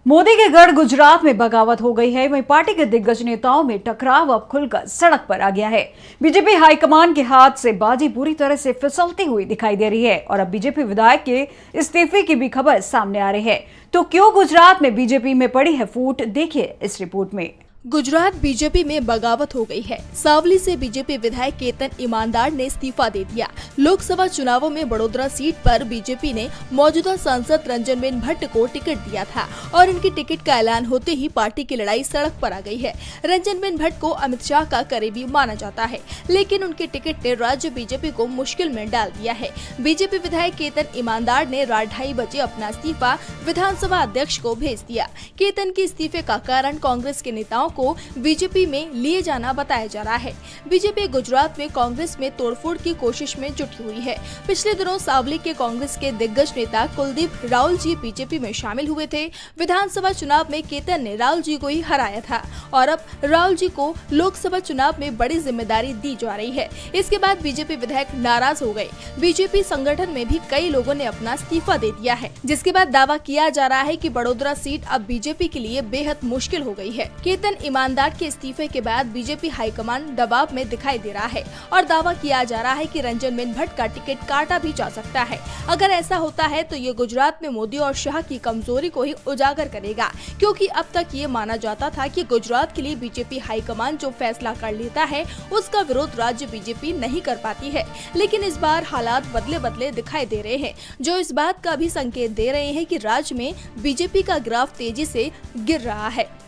मोदी के गढ़ गुजरात में बगावत हो गई है। वहीं पार्टी के दिग्गज नेताओं में टकराव अब खुलकर सड़क पर आ गया है। बीजेपी हाईकमान के हाथ से बाजी पूरी तरह से फिसलती हुई दिखाई दे रही है और अब बीजेपी विधायक के इस्तीफे की भी खबर सामने आ रही है। तो क्यों गुजरात में बीजेपी में पड़ी है फूट, देखिए इस रिपोर्ट में। गुजरात बीजेपी में बगावत हो गई है। सावली से बीजेपी विधायक केतन ईमानदार ने इस्तीफा दे दिया। लोकसभा चुनावों में बड़ोदरा सीट पर बीजेपी ने मौजूदा सांसद रंजनबेन भट्ट को टिकट दिया था और इनकी टिकट का ऐलान होते ही पार्टी की लड़ाई सड़क पर आ गई है। रंजनबेन भट्ट को अमित शाह का करीबी माना जाता है, लेकिन उनकी टिकट ने राज्य बीजेपी को मुश्किल में डाल दिया है। बीजेपी विधायक केतन ईमानदार ने रात 2:30 बजे अपना इस्तीफा विधानसभा अध्यक्ष को भेज दिया। केतन के इस्तीफे का कारण कांग्रेस के नेताओं को बीजेपी में लिए जाना बताया जा रहा है। बीजेपी गुजरात में कांग्रेस में तोड़फोड़ की कोशिश में जुटी हुई है। पिछले दिनों सावली के कांग्रेस के दिग्गज नेता कुलदीप राहुल जी बीजेपी में शामिल हुए थे। विधानसभा चुनाव में केतन ने राहुल जी को ही हराया था और अब राहुल जी को लोकसभा चुनाव में बड़ी जिम्मेदारी दी जा रही है। इसके बाद बीजेपी विधायक नाराज हो गए। बीजेपी संगठन में भी कई लोगों ने अपना इस्तीफा दे दिया है, जिसके बाद दावा किया जा रहा है कि बड़ोदरा सीट अब बीजेपी के लिए बेहद मुश्किल हो गई है। केतन ईमानदार के इस्तीफे के बाद बीजेपी हाईकमान दबाव में दिखाई दे रहा है और दावा किया जा रहा है कि रंजनबेन भट्ट का टिकट काटा भी जा सकता है। अगर ऐसा होता है तो ये गुजरात में मोदी और शाह की कमजोरी को ही उजागर करेगा, क्योंकि अब तक ये माना जाता था कि गुजरात के लिए बीजेपी हाईकमान जो फैसला कर लेता है उसका विरोध राज्य बीजेपी नहीं कर पाती है। लेकिन इस बार हालात बदले बदले दिखाई दे रहे हैं, जो इस बात का भी संकेत दे रहे हैं कि राज्य में बीजेपी का ग्राफ तेजी से गिर रहा है।